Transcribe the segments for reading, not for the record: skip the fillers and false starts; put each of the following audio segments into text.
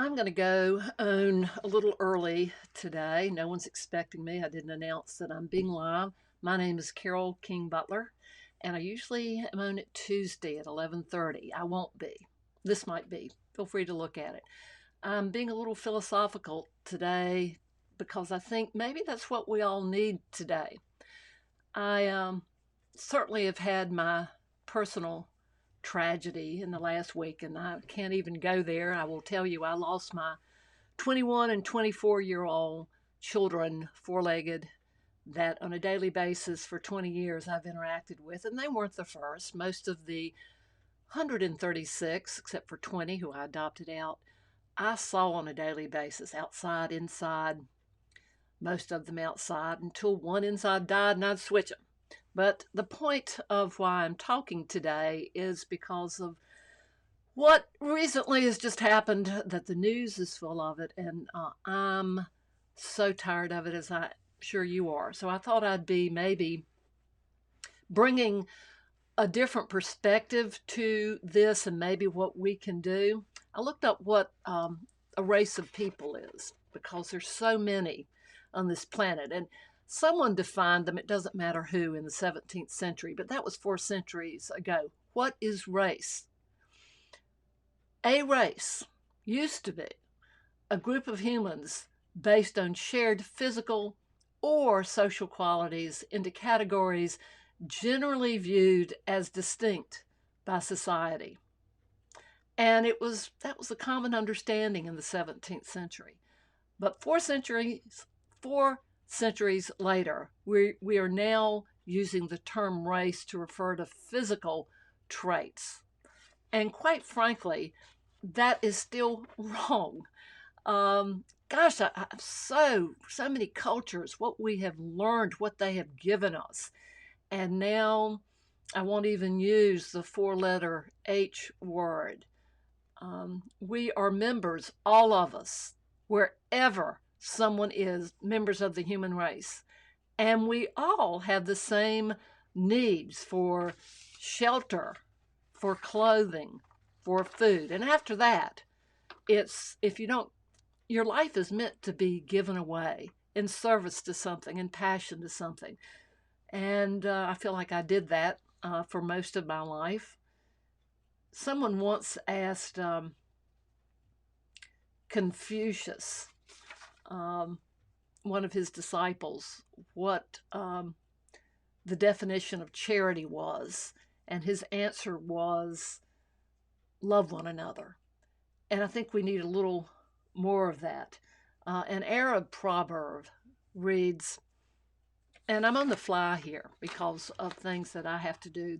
I'm going to go on a little early today. No one's expecting me. I didn't announce that I'm being live. My name is Carol King Butler, and I usually am on it Tuesday at 11:30. I won't be. This might be. Feel free to look at it. I'm being a little philosophical today because I think maybe that's what we all need today. I certainly have had my personal tragedy in the last week, and I can't even go there. I will tell you, I lost my 21 and 24-year-old children, four-legged, that on a daily basis for 20 years I've interacted with, and they weren't the first. Most of the 136, except for 20 who I adopted out, I saw on a daily basis, outside, inside, most of them outside, until one inside died and I'd switch them. But the point of why I'm talking today is because of what recently has just happened, that the news is full of it, and I'm so tired of it, as I'm sure you are. So I thought I'd be maybe bringing a different perspective to this and maybe what we can do. I looked up what a race of people is, because there's so many on this planet, and someone defined them, it doesn't matter who, in the 17th century, but that was 4 centuries ago. What is race? A race used to be a group of humans based on shared physical or social qualities into categories generally viewed as distinct by society. And that was a common understanding in the 17th century. But 4 centuries later, we are now using the term race to refer to physical traits. And quite frankly, that is still wrong. Gosh, so many cultures, what we have learned, what they have given us. And now I won't even use the four-letter H word. We are members, all of us, wherever someone is, members of the human race. And we all have the same needs for shelter, for clothing, for food. And after that, your life is meant to be given away in service to something, in passion to something. And I feel like I did that for most of my life. Someone once asked Confucius, one of his disciples, what the definition of charity was. And his answer was, love one another. And I think we need a little more of that. An Arab proverb reads, and I'm on the fly here because of things that I have to do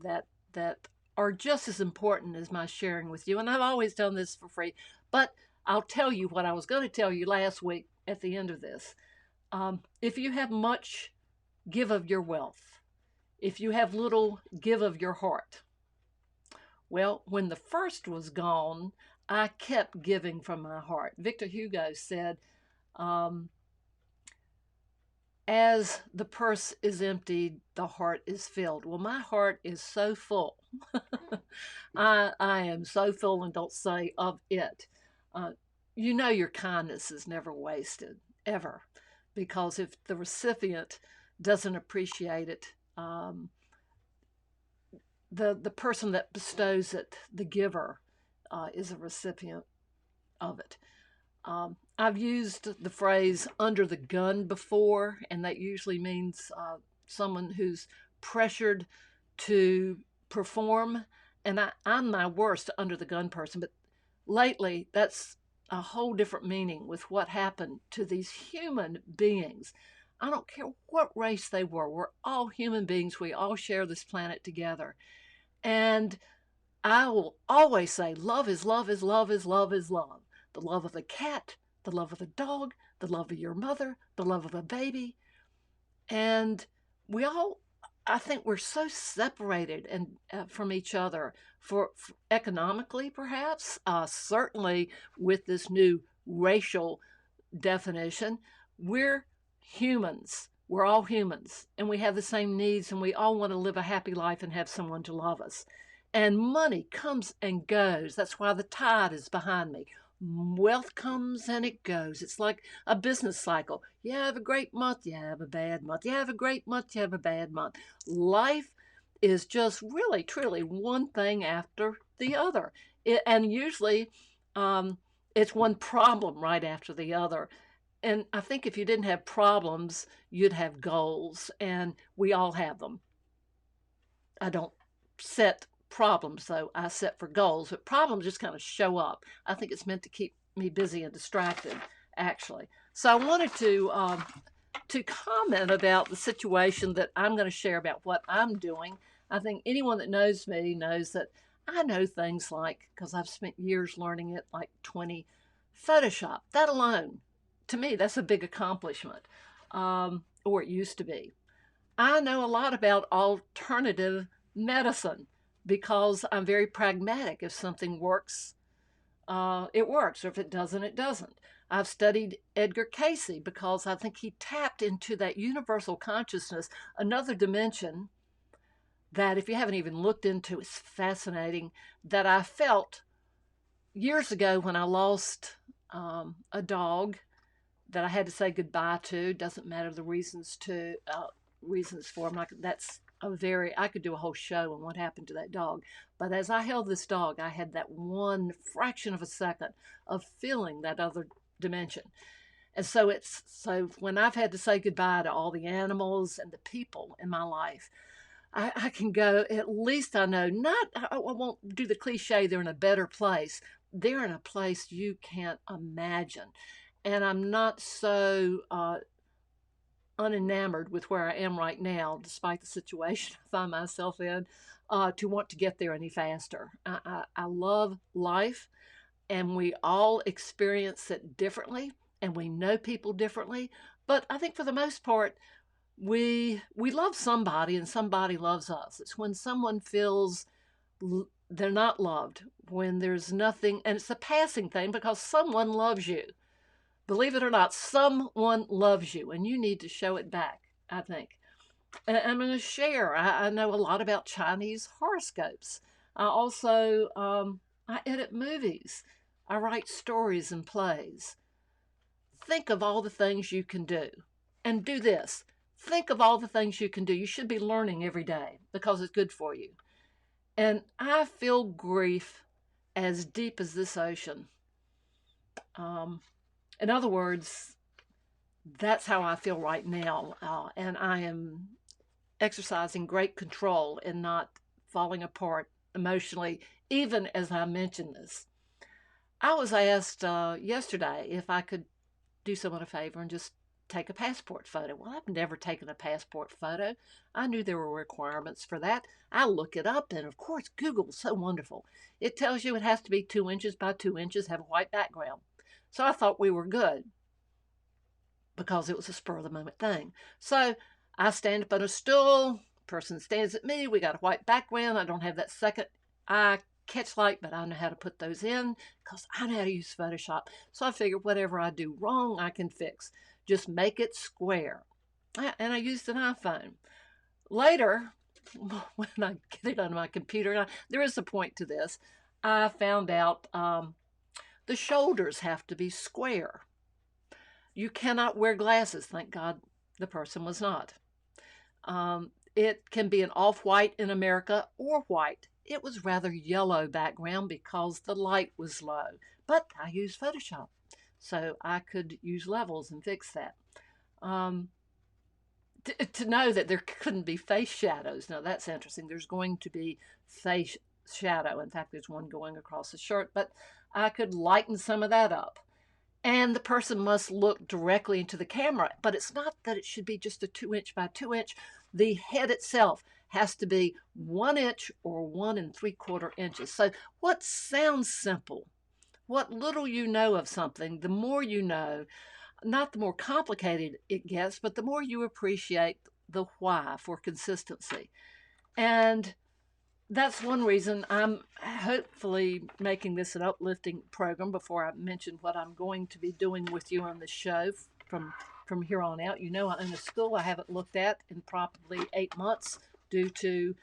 that are just as important as my sharing with you. And I've always done this for free, but I'll tell you what I was going to tell you last week at the end of this. If you have much, give of your wealth. If you have little, give of your heart. Well, when the first was gone, I kept giving from my heart. Victor Hugo said, as the purse is emptied, the heart is filled. Well, my heart is so full. I am so full, and don't say of it. Your kindness is never wasted, ever. Because if the recipient doesn't appreciate it, the person that bestows it, the giver, is a recipient of it. I've used the phrase under the gun before, and that usually means someone who's pressured to perform. And I'm my worst under the gun person, but lately that's a whole different meaning with what happened to these human beings. I don't care what race they were. We're all human beings. We all share this planet together. And I will always say, love is love is love is love is love. The love of the cat, the love of the dog, the love of your mother, the love of a baby. And I think we're so separated and from each other for economically, perhaps, certainly with this new racial definition. We're humans. We're all humans, and we have the same needs, and we all want to live a happy life and have someone to love us. And money comes and goes. That's why the tide is behind me. Wealth comes and it goes. It's like a business cycle. You have a great month, you have a bad month. You have a great month, you have a bad month. Life is just really, truly one thing after the other. And usually um, it's one problem right after the other. And I think if you didn't have problems, you'd have goals, and we all have them. I don't set problems, though. I set for goals, but problems just kind of show up. I think it's meant to keep me busy and distracted, actually. So I wanted to comment about the situation that I'm going to share about what I'm doing. I think anyone that knows me knows that I know things like, because I've spent years learning it, like 20 Photoshop. That alone, to me, that's a big accomplishment, or it used to be. I know a lot about alternative medicine because I'm very pragmatic. If something works, it works, or if it doesn't, it doesn't. I've studied Edgar Cayce because I think he tapped into that universal consciousness, another dimension that, if you haven't even looked into, is fascinating, that I felt years ago when I lost a dog that I had to say goodbye to. Doesn't matter the reasons for. I'm not. That's a very. I could do a whole show on what happened to that dog. But as I held this dog, I had that one fraction of a second of feeling that other dimension. And so when I've had to say goodbye to all the animals and the people in my life, I can go. At least I know. Not. I won't do the cliche. They're in a better place. They're in a place you can't imagine, and I'm not so unenamored with where I am right now, despite the situation I find myself in, to want to get there any faster. I love life, and we all experience it differently, and we know people differently. But I think for the most part, we love somebody, and somebody loves us. It's when someone feels they're not loved, when there's nothing, and it's a passing thing because someone loves you. Believe it or not, someone loves you, and you need to show it back, I think. And I'm going to share. I know a lot about Chinese horoscopes. I also I edit movies. I write stories and plays. Think of all the things you can do, and do this. Think of all the things you can do. You should be learning every day because it's good for you. And I feel grief as deep as this ocean. Um, in other words, that's how I feel right now. And I am exercising great control and not falling apart emotionally, even as I mention this. I was asked yesterday if I could do someone a favor and just take a passport photo. Well, I've never taken a passport photo. I knew there were requirements for that. I look it up, and of course, Google's so wonderful. It tells you it has to be 2 inches by 2 inches, have a white background. So I thought we were good because it was a spur of the moment thing. So I stand up on a stool, person stands at me, we got a white background. I don't have that second eye catch light, but I know how to put those in because I know how to use Photoshop. So I figured whatever I do wrong, I can fix. Just make it square. And I used an iPhone. Later, when I get it on my computer, there is a point to this, I found out the shoulders have to be square. You cannot wear glasses. Thank God the person was not. It can be an off-white in America or white. It was rather yellow background because the light was low. But I used Photoshop, so I could use levels and fix that. Um, to know that there couldn't be face shadows. Now that's interesting. There's going to be face shadow. In fact, there's one going across the shirt, but I could lighten some of that up. And the person must look directly into the camera. But it's not that it should be just a 2 inch by 2 inch. The head itself has to be 1 inch or 1 3/4 inches. So what sounds simple, what little you know of something, the more you know, not the more complicated it gets, but the more you appreciate the why for consistency. And that's one reason I'm hopefully making this an uplifting program before I mention what I'm going to be doing with you on the show from here on out. You know, I own a school I haven't looked at in probably 8 months due to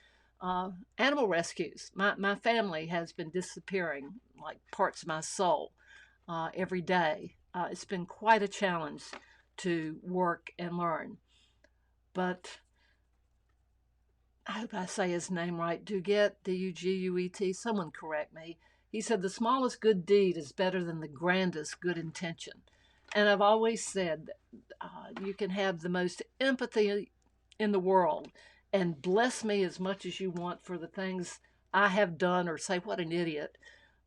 animal rescues. My family has been disappearing, like parts of my soul. every day. It's been quite a challenge to work and learn. But I hope I say his name right. Duguet, Duguet. Someone correct me. He said the smallest good deed is better than the grandest good intention. And I've always said you can have the most empathy in the world and bless me as much as you want for the things I have done or say, what an idiot.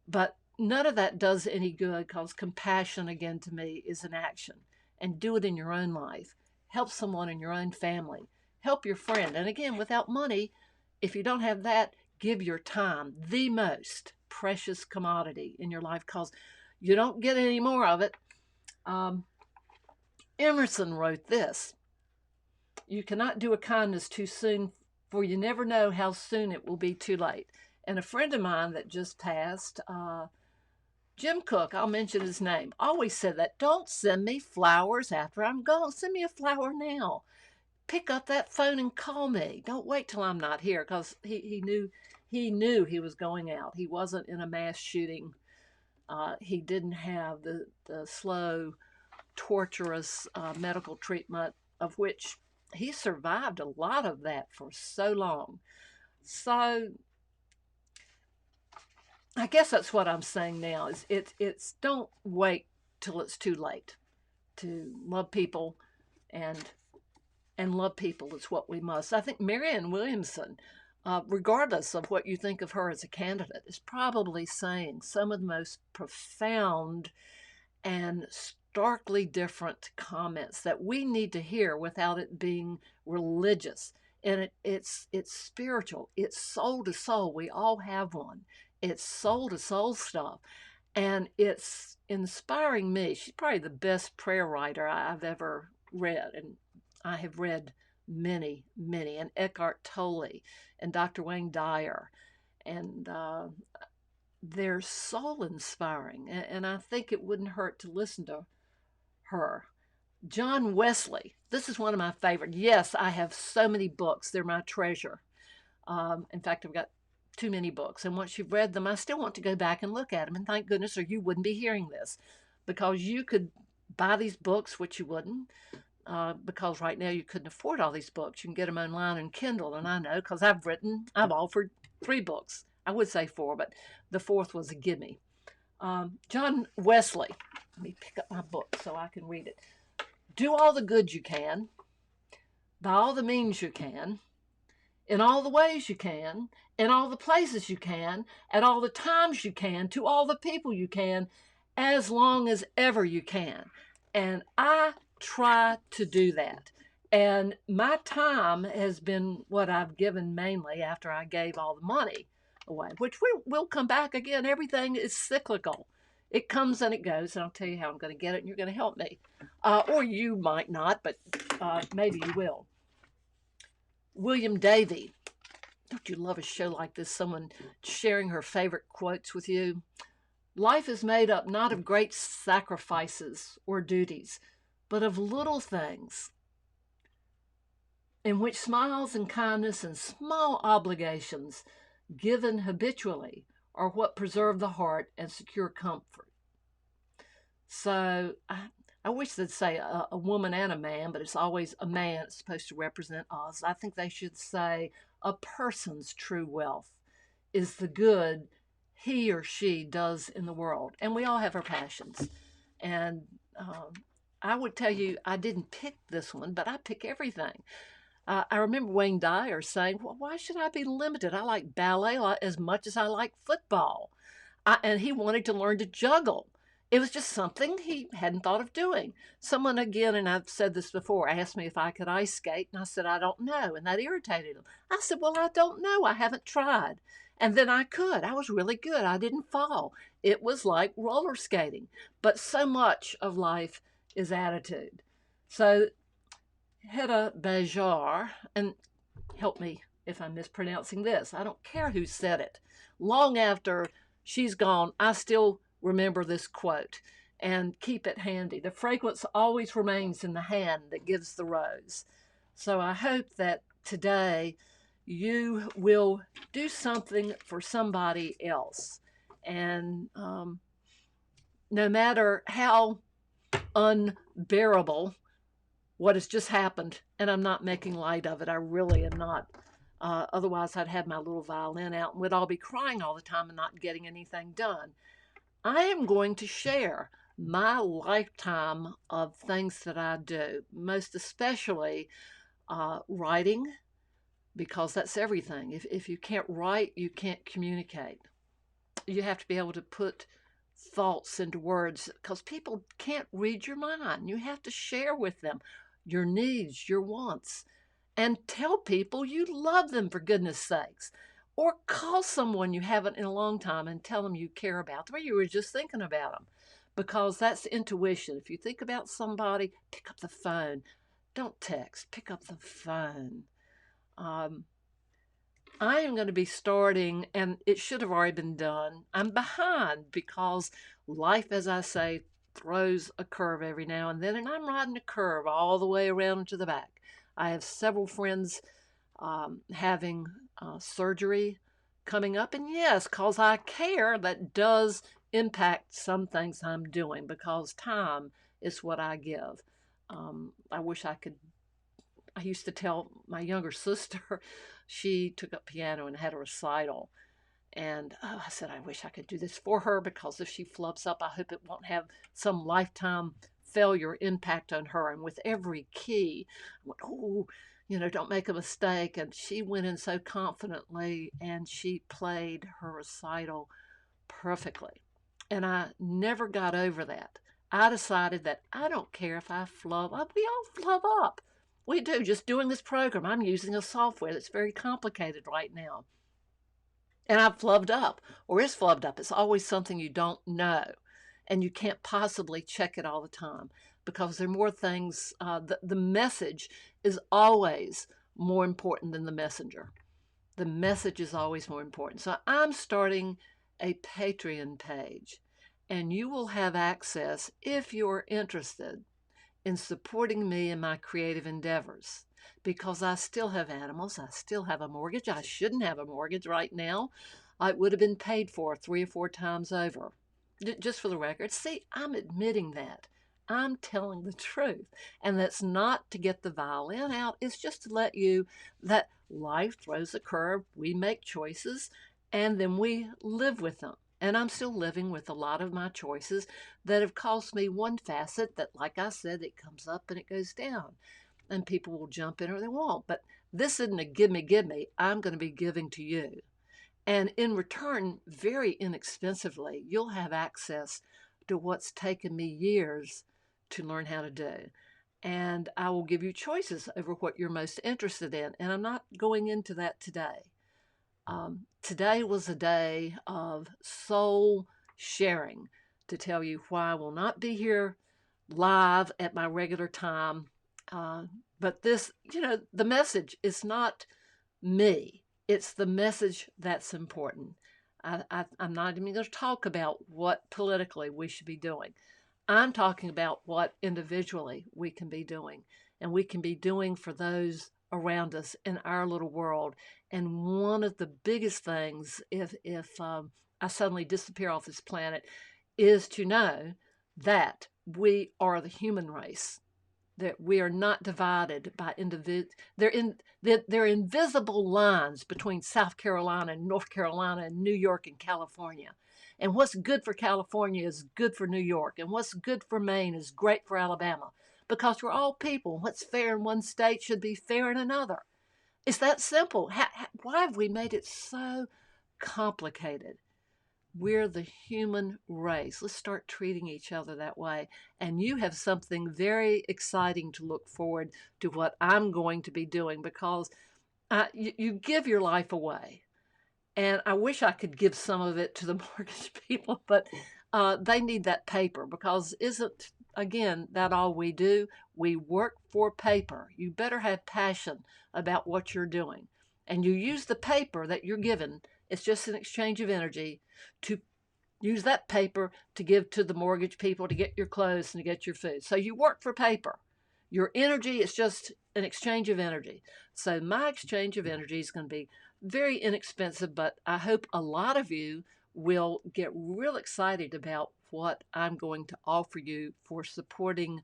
But none of that does any good because compassion, again, to me, is an action. And do it in your own life. Help someone in your own family. Help your friend. And again, without money, if you don't have that, give your time, the most precious commodity in your life because you don't get any more of it. Emerson wrote this: you cannot do a kindness too soon, for you never know how soon it will be too late. And a friend of mine that just passed, Jim Cook, I'll mention his name, always said that. Don't send me flowers after I'm gone. Send me a flower now. Pick up that phone and call me. Don't wait till I'm not here, because he knew he was going out. He wasn't in a mass shooting. He didn't have the slow, torturous medical treatment of which he survived a lot of that for so long. So I guess that's what I'm saying now is it's don't wait till it's too late to love people, and love people is what we must. I think Marianne Williamson, regardless of what you think of her as a candidate, is probably saying some of the most profound and starkly different comments that we need to hear without it being religious. And it's spiritual. It's soul to soul. We all have one. It's soul to soul stuff. And it's inspiring me. She's probably the best prayer writer I've ever read. And I have read many, many. And Eckhart Tolle and Dr. Wayne Dyer. And they're soul inspiring. And I think it wouldn't hurt to listen to her. John Wesley. This is one of my favorite. Yes, I have so many books. They're my treasure. In fact, I've got too many books. And once you've read them, I still want to go back and look at them. And thank goodness, or you wouldn't be hearing this. Because you could buy these books, which you wouldn't. Because right now you couldn't afford all these books. You can get them online and Kindle. And I know because I've offered 3 books. I would say 4, but the 4th was a gimme. John Wesley. Let me pick up my book so I can read it. Do all the good you can, by all the means you can, in all the ways you can, in all the places you can, at all the times you can, to all the people you can, as long as ever you can. And I try to do that. And my time has been what I've given mainly after I gave all the money away, which will come back again. Everything is cyclical. It comes and it goes, and I'll tell you how I'm going to get it, and you're going to help me. Or you might not, but maybe you will. William Davey. Don't you love a show like this? Someone sharing her favorite quotes with you. Life is made up not of great sacrifices or duties, but of little things in which smiles and kindness and small obligations given habitually are what preserve the heart and secure comfort. So I wish they'd say a woman and a man, but it's always a man. It's supposed to represent us. I think they should say a person's true wealth is the good he or she does in the world. And we all have our passions. And I would tell you, I didn't pick this one, but I pick everything. I remember Wayne Dyer saying, well, why should I be limited? I like ballet as much as I like football. And he wanted to learn to juggle. It was just something he hadn't thought of doing. Someone, again, and I've said this before, asked me if I could ice skate, and I said, I don't know, and that irritated him. I said, well, I don't know. I haven't tried. And then I could. I was really good. I didn't fall. It was like roller skating. But so much of life is attitude. So Hedda Bajar, and help me if I'm mispronouncing this, I don't care who said it. Long after she's gone, I still remember this quote and keep it handy. The fragrance always remains in the hand that gives the rose. So I hope that today you will do something for somebody else. And no matter how unbearable what has just happened, and I'm not making light of it, I really am not. Otherwise, I'd have my little violin out and we'd all be crying all the time and not getting anything done. I am going to share my lifetime of things that I do, most especially writing, because that's everything. If you can't write, you can't communicate. You have to be able to put thoughts into words because people can't read your mind. You have to share with them your needs, your wants, and tell people you love them, for goodness sakes. Or call someone you haven't in a long time and tell them you care about them or you were just thinking about them, because that's intuition. If you think about somebody, pick up the phone. Don't text, pick up the phone. Um, I am going to be starting, and it should have already been done. I'm behind because life, as I say, throws a curve every now and then, and I'm riding a curve all the way around to the back. I have several friends having surgery coming up, and yes, because I care, that does impact some things I'm doing because time is what I give. I wish I could. I used to tell my younger sister, she took up piano and had a recital. And I said, I wish I could do this for her because if she flubs up, I hope it won't have some lifetime failure impact on her. And with every key, I went, oh, don't make a mistake. And she went in so confidently and she played her recital perfectly. And I never got over that. I decided that I don't care if I flub up. We all flub up. We do. Just doing this program, I'm using a software that's very complicated right now. And I've flubbed up, or is flubbed up. It's always something you don't know. And you can't possibly check it all the time because there are more things. The message is always more important than the messenger. The message is always more important. So I'm starting a Patreon page, and you will have access, if you're interested, in supporting me in my creative endeavors, because I still have animals. I still have a mortgage. I shouldn't have a mortgage right now. It would have been paid for 3 or 4 times over. Just for the record, see, I'm admitting that. I'm telling the truth. And that's not to get the violin out. It's just to let you that life throws a curve. We make choices and then we live with them. And I'm still living with a lot of my choices that have cost me one facet that, like I said, it comes up and it goes down. And people will jump in or they won't. But this isn't a give me. I'm going to be giving to you. And in return, very inexpensively, you'll have access to what's taken me years to learn how to do. And I will give you choices over what you're most interested in. And I'm not going into that today. Today was a day of soul sharing to tell you why I will not be here live at my regular time. But this, the message is not me. It's the message that's important. I'm not even going to talk about what politically we should be doing. I'm talking about what individually we can be doing, and we can be doing for those around us in our little world. And one of the biggest things, if I suddenly disappear off this planet, is to know that we are the human race. That we are not divided by individuals. There are invisible lines between South Carolina and North Carolina and New York and California. And what's good for California is good for New York. And what's good for Maine is great for Alabama. Because we're all people. What's fair in one state should be fair in another. It's that simple. Why have we made it so complicated? We're the human race. Let's start treating each other that way. And you have something very exciting to look forward to what I'm going to be doing, because you give your life away. And I wish I could give some of it to the mortgage people, but they need that paper, because isn't, again, that all we do? We work for paper. You better have passion about what you're doing. And you use the paper that you're given. It's just an exchange of energy to use that paper to give to the mortgage people to get your clothes and to get your food. So you work for paper. Your energy is just an exchange of energy. So my exchange of energy is going to be very inexpensive, but I hope a lot of you will get real excited about what I'm going to offer you for supporting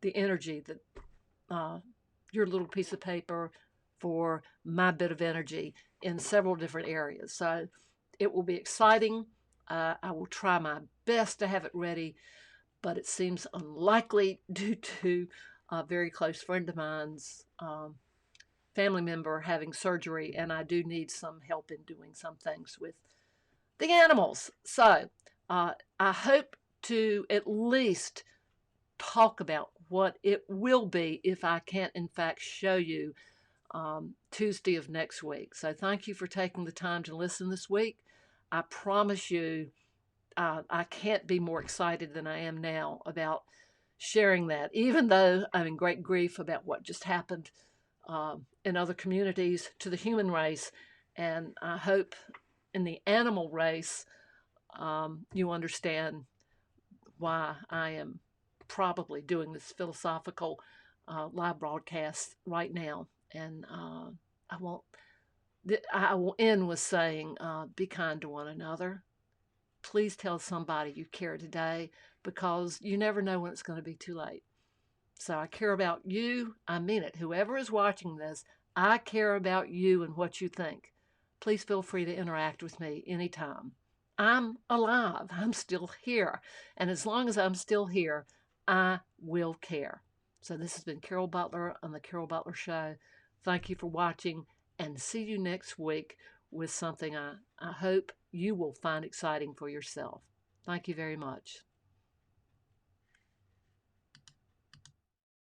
the energy that your little piece of paper for my bit of energy in several different areas. So it will be exciting. I will try my best to have it ready, but it seems unlikely due to a very close friend of mine's family member having surgery, and I do need some help in doing some things with the animals. So I hope to at least talk about what it will be if I can't, in fact, show you Tuesday of next week. So thank you for taking the time to listen this week. I promise you, I can't be more excited than I am now about sharing that, even though I'm in great grief about what just happened in other communities to the human race. And I hope in the animal race, you understand why I am probably doing this philosophical live broadcast right now. And I won't. I will end with saying, be kind to one another. Please tell somebody you care today, because you never know when it's going to be too late. So I care about you. I mean it. Whoever is watching this, I care about you and what you think. Please feel free to interact with me anytime. I'm alive. I'm still here. And as long as I'm still here, I will care. So this has been Carol Butler on the Carol Butler Show. Thank you for watching, and see you next week with something I hope you will find exciting for yourself. Thank you very much.